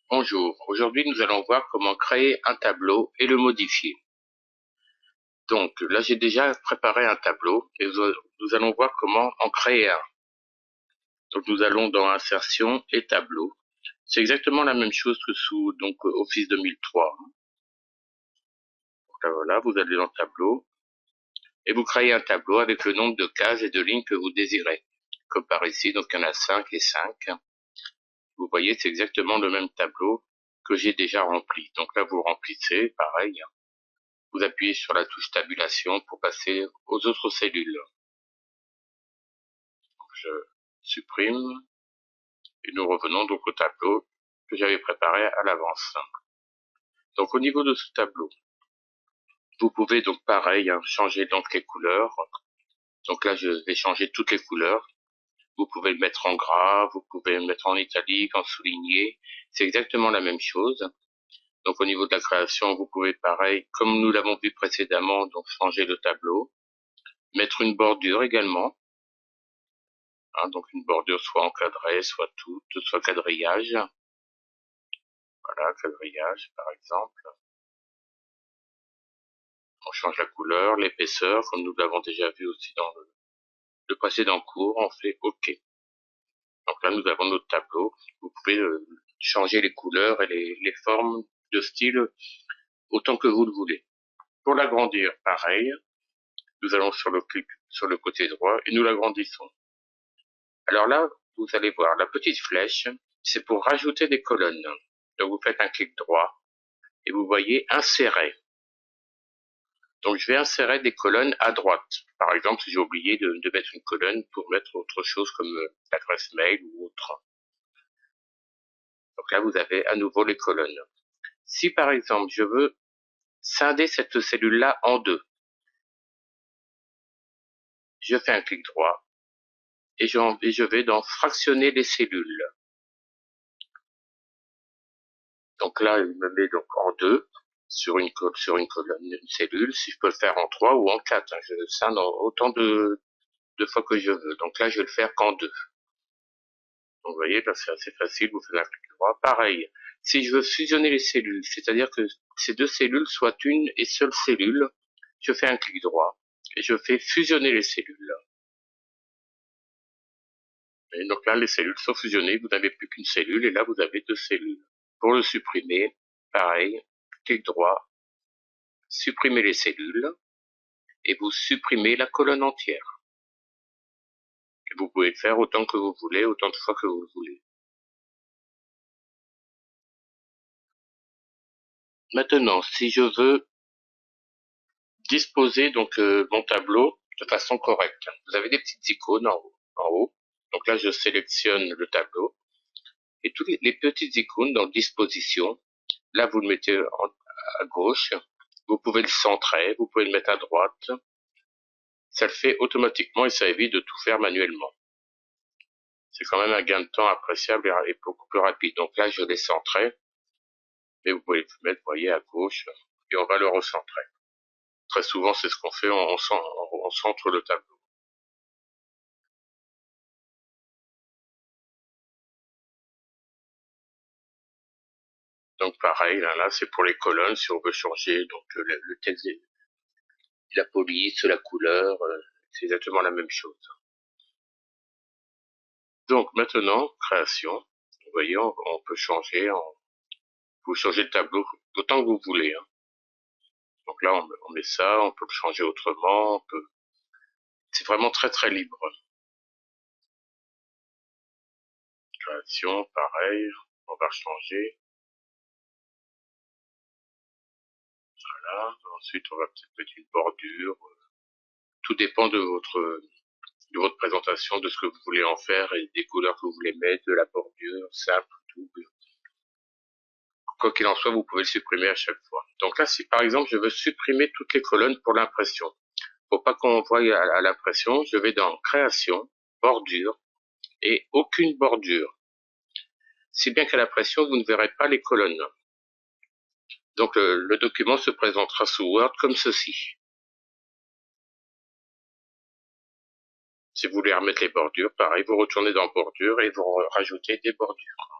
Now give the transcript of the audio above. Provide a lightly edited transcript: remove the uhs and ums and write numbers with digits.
Bonjour, aujourd'hui nous allons voir comment créer un tableau et le modifier. Donc là j'ai déjà préparé un tableau et nous allons voir comment en créer un. Donc nous allons dans Insertion et Tableau. C'est exactement la même chose que sous Office 2003. Donc là, voilà, vous allez dans Tableau et vous créez un tableau avec le nombre de cases et de lignes que vous désirez. Comme par ici, donc il y en a 5 et 5. Vous voyez, c'est exactement le même tableau que j'ai déjà rempli. Donc là vous remplissez, pareil. Vous appuyez sur la touche tabulation pour passer aux autres cellules. Je supprime et nous revenons donc au tableau que j'avais préparé à l'avance. Donc au niveau de ce tableau, vous pouvez donc pareil changer donc les couleurs. Donc là je vais changer toutes les couleurs. Vous pouvez le mettre en gras, vous pouvez le mettre en italique, en souligné. C'est exactement la même chose. Donc au niveau de la création, vous pouvez pareil, comme nous l'avons vu précédemment, donc changer le tableau, mettre une bordure également. Donc une bordure soit encadrée, soit toute, soit quadrillage. Voilà, quadrillage par exemple. On change la couleur, l'épaisseur, comme nous l'avons déjà vu aussi dans le précédent cours, on fait OK. Donc là, nous avons notre tableau. Vous pouvez changer les couleurs et les formes de style autant que vous le voulez. Pour l'agrandir, pareil, nous allons sur le clic sur le côté droit et nous l'agrandissons. Alors là, vous allez voir, la petite flèche, c'est pour rajouter des colonnes. Donc vous faites un clic droit et vous voyez insérer. Donc je vais insérer des colonnes à droite. Par exemple, si j'ai oublié de mettre une colonne pour mettre autre chose comme l'adresse mail ou autre. Donc là, vous avez à nouveau les colonnes. Si par exemple, je veux scinder cette cellule-là en deux, je fais un clic droit et je vais dans fractionner les cellules. Donc là, il me met donc en deux sur une colonne, une cellule. Si je peux le faire en 3 ou en 4, je scinde autant de fois que je veux. Donc là, je vais le faire qu'en 2. Donc vous voyez, là c'est assez facile, vous faites un clic droit. Pareil, si je veux fusionner les cellules, c'est-à-dire que ces deux cellules soient une et seule cellule, je fais un clic droit et je fais fusionner les cellules. Et donc là, les cellules sont fusionnées, vous n'avez plus qu'une cellule et là, vous avez deux cellules. Pour le supprimer, pareil, clic droit, supprimer les cellules et vous supprimez la colonne entière. Et vous pouvez le faire autant que vous voulez, autant de fois que vous voulez. Maintenant, si je veux disposer donc mon tableau de façon correcte, vous avez des petites icônes en haut. Donc là, je sélectionne le tableau et toutes les petites icônes dans disposition. Là, vous le mettez à gauche. Vous pouvez le centrer, vous pouvez le mettre à droite. Ça le fait automatiquement et ça évite de tout faire manuellement. C'est quand même un gain de temps appréciable et beaucoup plus rapide. Donc là, je l'ai centré. Mais vous pouvez le mettre, vous voyez, à gauche et on va le recentrer. Très souvent, c'est ce qu'on fait, on centre le tableau. Donc pareil, là c'est pour les colonnes, si on veut changer donc le texte, la police, la couleur, c'est exactement la même chose. Donc maintenant, création, vous voyez, on peut changer, vous changez le tableau autant que vous voulez. Donc là, on met ça, on peut le changer autrement, c'est vraiment très très libre. Création, pareil, on va changer. Voilà. Ensuite, on va peut-être mettre une bordure. Tout dépend de votre présentation, de ce que vous voulez en faire et des couleurs que vous voulez mettre, de la bordure, simple, tout. Quoi qu'il en soit, vous pouvez le supprimer à chaque fois. Donc là, si par exemple, je veux supprimer toutes les colonnes pour l'impression, faut pas qu'on voie à l'impression, je vais dans Création, Bordure et aucune bordure. Si bien qu'à l'impression, vous ne verrez pas les colonnes. Donc le document se présentera sous Word comme ceci. Si vous voulez remettre les bordures, pareil, vous retournez dans Bordure et vous rajoutez des bordures.